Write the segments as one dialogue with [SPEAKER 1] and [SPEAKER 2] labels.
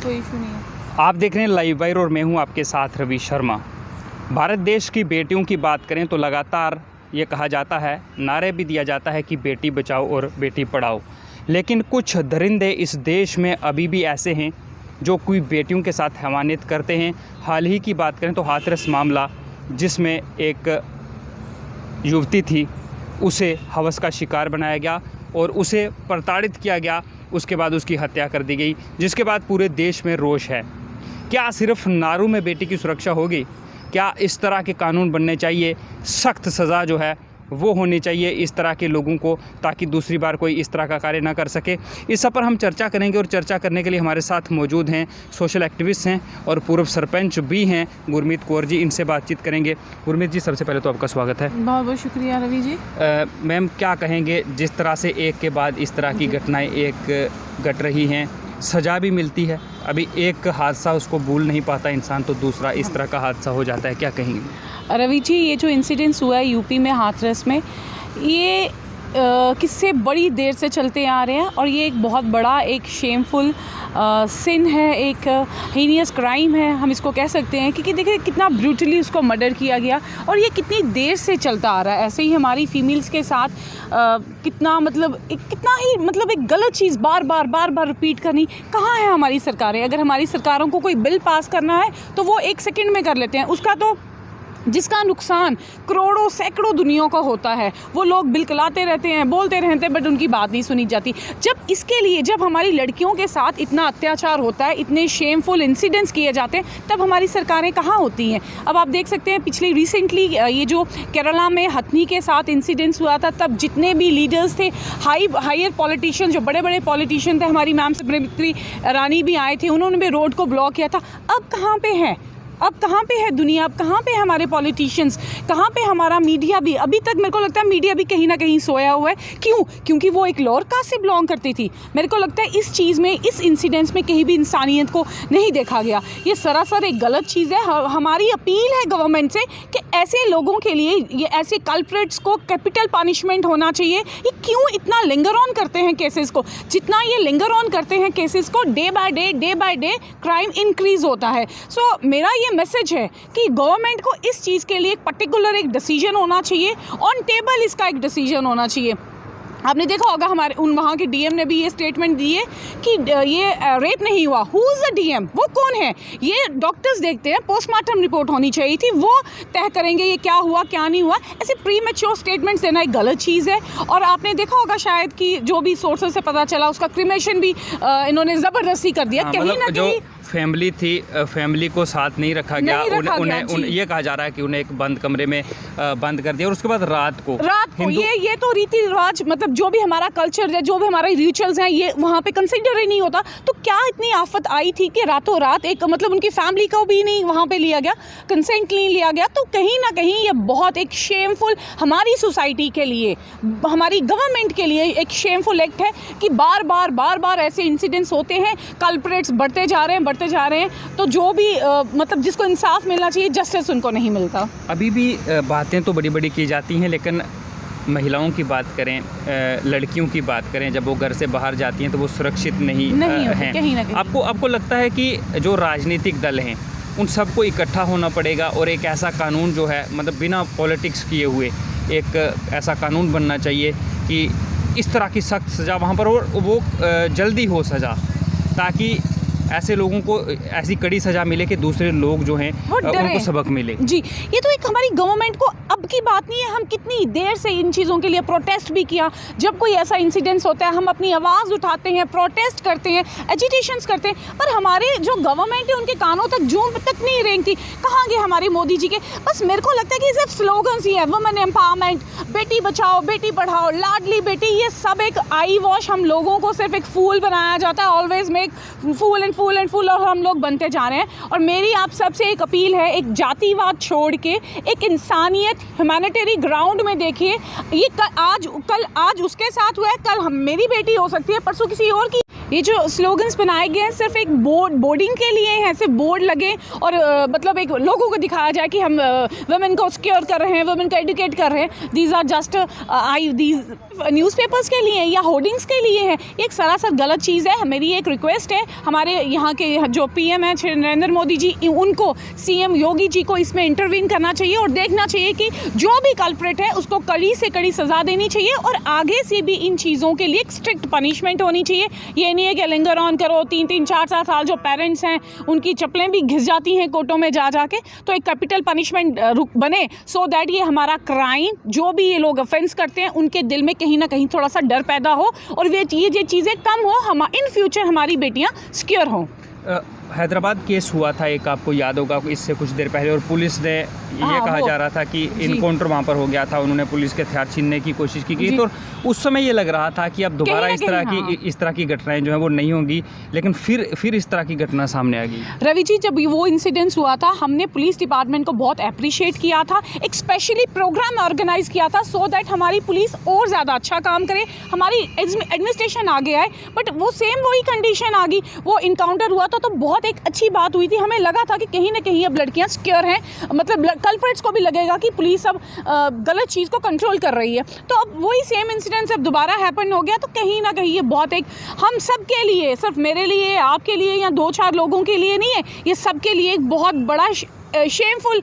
[SPEAKER 1] कोई इशू नहीं है।
[SPEAKER 2] आप देख रहे हैं लाइव वायर और मैं हूं आपके साथ रवि शर्मा। भारत देश की बेटियों की बात करें तो लगातार ये कहा जाता है, नारे भी दिया जाता है कि बेटी बचाओ और बेटी पढ़ाओ, लेकिन कुछ दरिंदे इस देश में अभी भी ऐसे हैं जो कोई बेटियों के साथ हैवानियत करते हैं। हाल ही की बात करें तो हाथरस मामला, जिसमें एक युवती थी, उसे हवस का शिकार बनाया गया और उसे प्रताड़ित किया गया, उसके बाद उसकी हत्या कर दी गई, जिसके बाद पूरे देश में रोष है। क्या सिर्फ नारों में बेटी की सुरक्षा होगी? क्या इस तरह के कानून बनने चाहिए? सख्त सज़ा जो है वो होनी चाहिए इस तरह के लोगों को, ताकि दूसरी बार कोई इस तरह का कार्य ना कर सके। इस सब पर हम चर्चा करेंगे और चर्चा करने के लिए हमारे साथ मौजूद हैं सोशल एक्टिविस्ट हैं और पूर्व सरपंच भी हैं गुरमीत कौर जी। इनसे बातचीत करेंगे। गुरमीत जी, सबसे पहले तो आपका स्वागत है।
[SPEAKER 1] बहुत बहुत शुक्रिया रवि जी।
[SPEAKER 2] मैम, क्या कहेंगे, जिस तरह से एक के बाद इस तरह की घटनाएँ एक घट रही हैं, सज़ा भी मिलती है, अभी एक हादसा उसको भूल नहीं पाता इंसान, तो दूसरा इस तरह का हादसा हो जाता है, क्या कहेंगे?
[SPEAKER 1] रवि जी, ये जो इंसिडेंट्स हुआ है यूपी में हाथरस में, ये किससे बड़ी देर से चलते आ रहे हैं और ये एक बहुत बड़ा एक शेमफुल सिन है, एक हीनियस क्राइम है, हम इसको कह सकते हैं। क्योंकि देखिए कितना ब्रूटली उसको मर्डर किया गया और ये कितनी देर से चलता आ रहा है। ऐसे ही हमारी फीमेल्स के साथ कितना एक गलत चीज़ बार बार रिपीट करनी। कहाँ है हमारी सरकारें? अगर हमारी सरकारों को कोई बिल पास करना है तो वो 1 सेकंड में कर लेते हैं। उसका तो जिसका नुकसान करोड़ों सैकड़ों दुनिया का होता है, वो लोग बिलकलाते रहते हैं, बोलते रहते हैं, बट उनकी बात नहीं सुनी जाती। जब हमारी लड़कियों के साथ इतना अत्याचार होता है, इतने शेमफुल इंसिडेंट्स किए जाते हैं, तब हमारी सरकारें कहाँ होती हैं? अब आप देख सकते हैं रिसेंटली ये जो केरला में हथनी के साथ इंसिडेंट्स हुआ था, तब जितने भी लीडर्स थे, हायर पॉलिटिशियन, जो बड़े बड़े पॉलिटिशियन थे, हमारी मैम स्मृति ईरानी भी आए थे, उन्होंने भी रोड को ब्लॉक किया था। अब कहाँ पे है? अब कहाँ पे है दुनिया? अब कहाँ पे हमारे पॉलिटिशियंस? कहाँ पे हमारा मीडिया? भी अभी तक मेरे को लगता है मीडिया भी कहीं ना कहीं सोया हुआ है। क्यों? क्योंकि वो एक लोअर कास्ट से बिलोंग करती थी। मेरे को लगता है इस चीज़ में, इस इंसिडेंट्स में कहीं भी इंसानियत को नहीं देखा गया। ये सरासर एक गलत चीज़ है। हमारी अपील है गवर्नमेंट से कि ऐसे लोगों के लिए, ये ऐसे कल्प्रिट्स को कैपिटल पनिशमेंट होना चाहिए। ये क्यों इतना लिंगर ऑन करते हैं केसेस को? जितना ये लिंगर ऑन करते हैं केसेस को, day by day crime increase होता है। सो मेरा ये मैसेज है कि गवर्नमेंट को इस चीज़ के लिए एक पर्टिकुलर एक डिसीजन होना चाहिए, ऑन टेबल इसका एक डिसीजन होना चाहिए। आपने देखा होगा हमारे वहाँ के डीएम ने भी ये स्टेटमेंट दी है कि ये रेप नहीं हुआ। Who is the DM? वो कौन है? ये डॉक्टर्स देखते हैं, पोस्टमार्टम रिपोर्ट होनी चाहिए थी, वो तय करेंगे ये क्या हुआ क्या नहीं हुआ। ऐसे प्री मैच्योर स्टेटमेंट्स देना एक गलत चीज़ है। और आपने देखा होगा शायद कि जो भी सोर्सेज से पता चला, उसका क्रिमेशन भी इन्होंने ज़बरदस्ती कर दिया। कहीं ना कहीं
[SPEAKER 2] फैमिली थी, फैमिली को साथ नहीं रखा गया। उन्हें ये कहा जा रहा है कि उन्हें एक बंद कमरे में बंद कर दिया और उसके बाद रात को ये तो रीति रिवाज, मतलब जो भी हमारा कल्चर है, जो भी हमारे रिचुअल्स हैं, ये वहाँ पे कंसिडर ही नहीं होता। तो क्या इतनी आफत आई थी कि रातों रात एक उनकी फैमिली को भी नहीं वहाँ पे लिया गया, कंसेंट नहीं लिया गया? तो कहीं ना कहीं ये बहुत एक शेमफुल, हमारी सोसाइटी के लिए, हमारी गवर्नमेंट के लिए एक शेमफुल एक्ट है कि बार बार ऐसे इंसिडेंट्स होते हैं, कल्प्रिट्स बढ़ते जा रहे हैं। तो जो भी जिसको इंसाफ मिलना चाहिए, जस्टिस उनको नहीं मिलता। अभी भी बातें तो बड़ी बड़ी की जाती हैं, लेकिन महिलाओं की बात करें, लड़कियों की बात करें, जब वो घर से बाहर जाती हैं तो वो सुरक्षित नहीं हैं।
[SPEAKER 1] कहीं ना कहीं
[SPEAKER 2] आपको लगता है कि जो राजनीतिक दल हैं उन सबको इकट्ठा होना पड़ेगा और एक ऐसा कानून जो है, बिना पॉलिटिक्स किए हुए एक ऐसा कानून बनना चाहिए कि इस तरह की सख्त सज़ा वहाँ पर वो जल्दी हो सज़ा, ताकि ऐसे लोगों को ऐसी कड़ी सज़ा मिले कि दूसरे लोग जो हैं उनको सबक मिले।
[SPEAKER 1] जी, ये तो एक हमारी गवर्नमेंट को अब की बात नहीं है। हम कितनी देर से इन चीज़ों के लिए प्रोटेस्ट भी किया। जब कोई ऐसा इंसिडेंस होता है, हम अपनी आवाज़ उठाते हैं, प्रोटेस्ट करते हैं, एजिटेशंस करते हैं, पर हमारे जो गवर्नमेंट है उनके कानों तक जूं तक नहीं रेंगती। कहाँ गए हमारे मोदी जी के? बस मेरे को लगता है कि सिर्फ स्लोगन्स ही है। वुमेन एम्पावरमेंट, बेटी बचाओ बेटी पढ़ाओ, लाडली बेटी, ये सब एक आई वॉश। हम लोगों को सिर्फ एक फूल बनाया जाता है, ऑलवेज मेक फूल एंड फूल, और हम लोग बनते जा रहे हैं। और मेरी आप सबसे एक अपील है, एक जातिवाद छोड़ के एक इंसानियत, ह्यूमैनिटेरियन ग्राउंड में देखिए। ये आज उसके साथ हुआ है, कल मेरी बेटी हो सकती है, परसों किसी और की। ये जो स्लोगन्स बनाए गए हैं सिर्फ एक बोर्डिंग के लिए हैं, सिर्फ बोर्ड लगे और एक लोगों को दिखाया जाए कि हम वुमेन को सिक्योर कर रहे हैं, वुमेन को एडुकेट कर रहे हैं। These are just these newspapers के लिए या होर्डिंग्स के लिए हैं। ये एक सरासर गलत चीज़ है। मेरी एक रिक्वेस्ट है हमारे यहाँ के जो पीएम हैं श्री नरेंद्र मोदी जी, उनको सीएम योगी जी को इसमें इंटरवीन करना चाहिए और देखना चाहिए कि जो भी कल्प्रिट है उसको कड़ी से कड़ी सज़ा देनी चाहिए और आगे से भी इन चीज़ों के लिए एक स्ट्रिक्ट पनिशमेंट होनी चाहिए। ये नहीं है कि लिंगर ऑन करो, 3-3, 4-4 साल जो पेरेंट्स हैं उनकी चप्पलें भी घिस जाती हैं कोर्टों में जा के। तो एक कैपिटल पनिशमेंट बने सो दैट ये हमारा क्राइम, जो भी ये लोग ऑफेंस करते हैं उनके दिल में कहीं ना कहीं थोड़ा सा डर पैदा हो और ये चीज़ें कम हो, हम इन फ्यूचर हमारी बेटियां सिक्योर हों।
[SPEAKER 2] हैदराबाद केस हुआ था एक, आपको याद होगा, इससे कुछ देर पहले, और पुलिस ने ये कहा जा रहा था कि इनकाउंटर वहाँ पर हो गया था, उन्होंने पुलिस के हथियार छीनने की कोशिश की तो उस समय ये लग रहा था कि अब दोबारा इस तरह की घटनाएं जो है वो नहीं होंगी, लेकिन फिर इस तरह की घटना सामने आ गई।
[SPEAKER 1] रवि जी, जब वो इंसिडेंस हुआ था हमने पुलिस डिपार्टमेंट को बहुत अप्रिशिएट किया था, एक स्पेशली प्रोग्राम ऑर्गेनाइज किया था सो दैट हमारी पुलिस और ज़्यादा अच्छा काम करे, हमारी एडमिनिस्ट्रेशन आगे आए। बट वो सेम वही कंडीशन आ गई, वो इनकाउंटर हुआ था तो बहुत एक अच्छी बात हुई थी, हमें लगा था कि कहीं ना कहीं अब लड़कियां सिक्योर हैं, मतलब कल्प्रिट्स को भी लगेगा कि पुलिस अब गलत चीज़ को कंट्रोल कर रही है। तो अब वही सेम इंसिडेंट जब दोबारा हैपन हो गया तो कहीं ना कहीं ये बहुत एक हम सब के लिए, सिर्फ मेरे लिए, आपके लिए या 2-4 लोगों के लिए नहीं है, ये सब के लिए एक बहुत बड़ा शेमफुल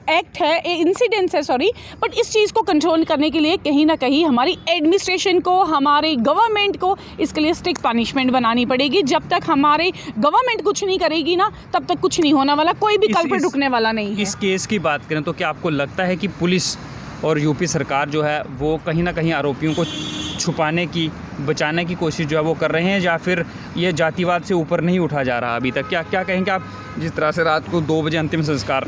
[SPEAKER 1] एक्ट है, इंसिडेंस है, सॉरी। बट इस चीज़ को कंट्रोल करने के लिए कहीं ना कहीं हमारी एडमिनिस्ट्रेशन को, हमारे गवर्नमेंट को इसके लिए स्ट्रिक्ट पनिशमेंट बनानी पड़ेगी। जब तक हमारे गवर्नमेंट कुछ नहीं करेगी ना, तब तक कुछ नहीं होने वाला, कोई भी कल्प्रिट रुकने वाला नहीं है।
[SPEAKER 2] इस केस की बात करें तो क्या आपको लगता है कि पुलिस और यूपी सरकार जो है वो कहीं ना कहीं आरोपियों को छुपाने की, बचाने की कोशिश जो है वो कर रहे हैं, या फिर ये जातिवाद से ऊपर नहीं उठा जा रहा अभी तक? क्या कहेंगे आप, जिस तरह से रात को 2 बजे अंतिम संस्कार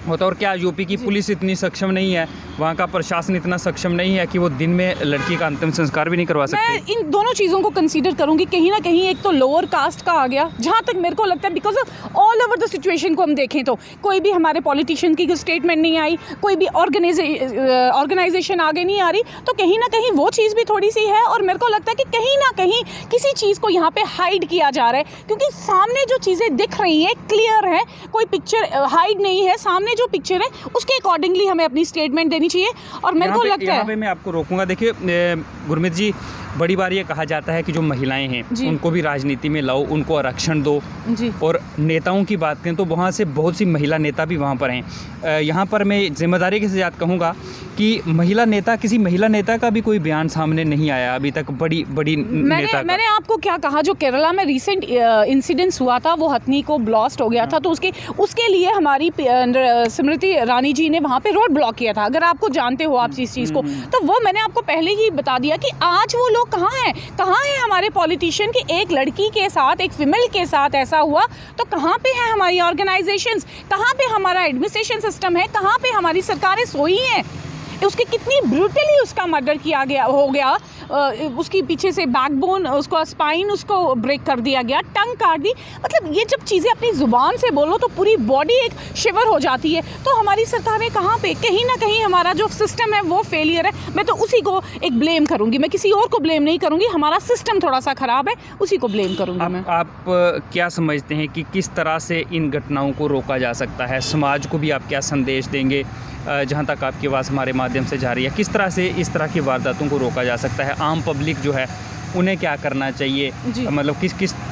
[SPEAKER 2] होता है, और क्या यूपी की पुलिस इतनी सक्षम नहीं है, वहाँ का प्रशासन इतना सक्षम नहीं है कि वो दिन में लड़की का अंतिम संस्कार भी नहीं करवा सकते?
[SPEAKER 1] मैं इन दोनों चीज़ों को कंसीडर करूँगी। कहीं ना कहीं एक तो लोअर कास्ट का आ गया, जहाँ तक मेरे को लगता है, because of all over the situation को हम देखें तो कोई भी हमारे पॉलिटिशियन की स्टेटमेंट नहीं आई, कोई भी ऑर्गेनाइजेशन आगे नहीं आ रही, तो कहीं ना कहीं वो चीज़ भी थोड़ी सी है। और मेरे को लगता है कि कहीं ना कहीं किसी चीज़ को यहाँ पे हाइड किया जा रहा है, क्योंकि सामने जो चीज़ें दिख रही हैं क्लियर है, कोई पिक्चर हाइड नहीं है, सामने जो पिक्चर है उसके अकॉर्डिंगली हमें अपनी स्टेटमेंट देनी चाहिए। और मेरे को लगता है,
[SPEAKER 2] मैं आपको रोकूंगा, देखिए गुरमीत जी, बड़ी बार ये कहा जाता है कि जो महिलाएं हैं उनको भी राजनीति में लाओ, उनको आरक्षण दो जी। और नेताओं की बात करें तो वहाँ से बहुत सी महिला नेता भी वहाँ पर हैं। यहाँ पर मैं जिम्मेदारी के साथ कहूँगा कि किसी महिला नेता का भी कोई बयान सामने नहीं आया अभी तक, बड़ी नेता का।
[SPEAKER 1] मैंने आपको क्या कहा, जो केरला में रिसेंट इंसिडेंस हुआ था, वो हथनी को ब्लास्ट हो गया था, तो उसके लिए हमारी स्मृति ईरानी जी ने वहाँ पे रोड ब्लॉक किया था। अगर आपको जानते हो आप इस चीज़ को, तो वो मैंने आपको पहले ही बता दिया कि आज वो लोग कहाँ है हमारे पॉलिटिशियन की, एक लड़की के साथ, एक फीमेल के साथ ऐसा हुआ तो कहाँ पे है हमारी ऑर्गेनाइजेशंस, कहाँ पे हमारा एडमिनिस्ट्रेशन सिस्टम है, कहाँ पे हमारी सरकारें सोई हैं? उसके कितनी ब्रूटली उसका मर्डर किया हो गया, उसकी पीछे से बैकबोन, उसको स्पाइन उसको ब्रेक कर दिया गया, टंग काट दी। मतलब ये जब चीज़ें अपनी ज़ुबान से बोलो तो पूरी बॉडी एक शिवर हो जाती है। तो हमारी सरकारें कहाँ पे, कहीं ना कहीं हमारा जो सिस्टम है वो फेलियर है। मैं तो उसी को एक ब्लेम करूँगी, मैं किसी और को ब्लेम नहीं करूँगी, हमारा सिस्टम थोड़ा सा ख़राब है, उसी को ब्लेम करूँगी मैं।
[SPEAKER 2] आप क्या समझते हैं कि किस तरह से इन घटनाओं को रोका जा सकता है? समाज को भी आप क्या संदेश देंगे, जहाँ तक आपकी आवाज़ हमारे माध्यम से जा रही है, किस तरह से इस तरह की वारदातों को रोका जा सकता है? आम पब्लिक जो है उन्हें क्या करना चाहिए, मतलब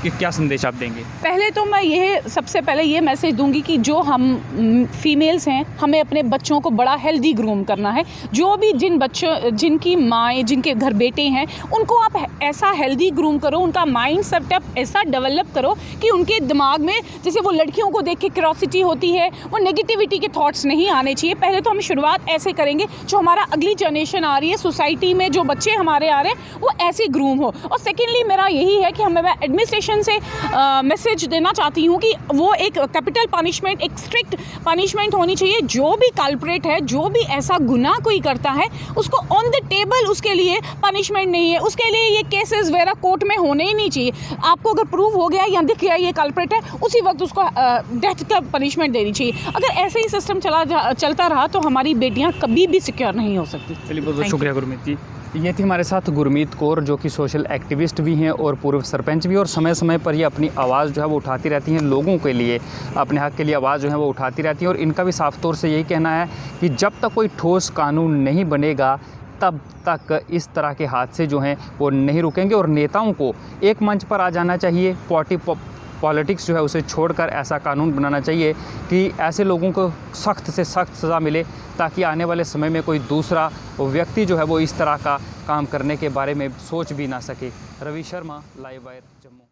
[SPEAKER 2] क्या संदेश आप देंगे? पहले
[SPEAKER 1] तो मैं सबसे पहले ये मैसेज दूंगी कि जो हम फीमेल्स हैं, हमें अपने बच्चों को बड़ा हेल्दी ग्रूम करना है। जो भी जिनकी माएँ, जिनके घर बेटे हैं, उनको आप ऐसा हेल्दी ग्रूम करो, उनका माइंड सेटअप ऐसा डेवलप करो कि उनके दिमाग में, जैसे वो लड़कियों को देख के क्यूरियोसिटी होती है, वो नेगेटिविटी के थॉट्स नहीं आने चाहिए। पहले तो हम शुरुआत ऐसे करेंगे, जो हमारा अगली जनरेशन आ रही है, सोसाइटी में जो बच्चे हमारे आ रहे हैं वो ऐसे ग्रूम हो। और सेकेंडली मेरा यही है कि मैं एडमिनिस्ट्रेशन से मैसेज देना चाहती हूँ कि वो एक कैपिटल पनिशमेंट, एक स्ट्रिक्ट पनिशमेंट होनी चाहिए। जो भी कल्प्रेट है, जो भी ऐसा गुनाह कोई करता है, उसको ऑन द टेबल उसके लिए पनिशमेंट नहीं है, उसके लिए ये केसेस वगैरह कोर्ट में होने ही नहीं चाहिए। आपको अगर प्रूव हो गया या दिख गया ये कल्प्रेट है, उसी वक्त उसको डेथ का पनिशमेंट देनी चाहिए। अगर ऐसे ही सिस्टम चलता रहा तो हमारी बेटियाँ कभी भी सिक्योर नहीं हो सकती।
[SPEAKER 2] चलिए, बहुत बहुत शुक्रिया गुरमीत जी। ये थी हमारे साथ गुरमीत कौर, जो कि सोशल एक्टिविस्ट भी हैं और पूर्व सरपंच भी, और समय समय पर ये अपनी आवाज़ जो है वो उठाती रहती हैं, लोगों के लिए अपने हक़ के लिए आवाज़ जो है वो उठाती रहती हैं। और इनका भी साफ तौर से यही कहना है कि जब तक कोई ठोस कानून नहीं बनेगा, तब तक इस तरह के हादसे जो हैं वो नहीं रुकेंगे। और नेताओं को एक मंच पर आ जाना चाहिए, पॉलिटिक्स जो है उसे छोड़कर ऐसा कानून बनाना चाहिए कि ऐसे लोगों को सख्त से सख्त सज़ा मिले, ताकि आने वाले समय में कोई दूसरा व्यक्ति जो है वो इस तरह का काम करने के बारे में सोच भी ना सके। Ravi Sharma, live wire, Jammu.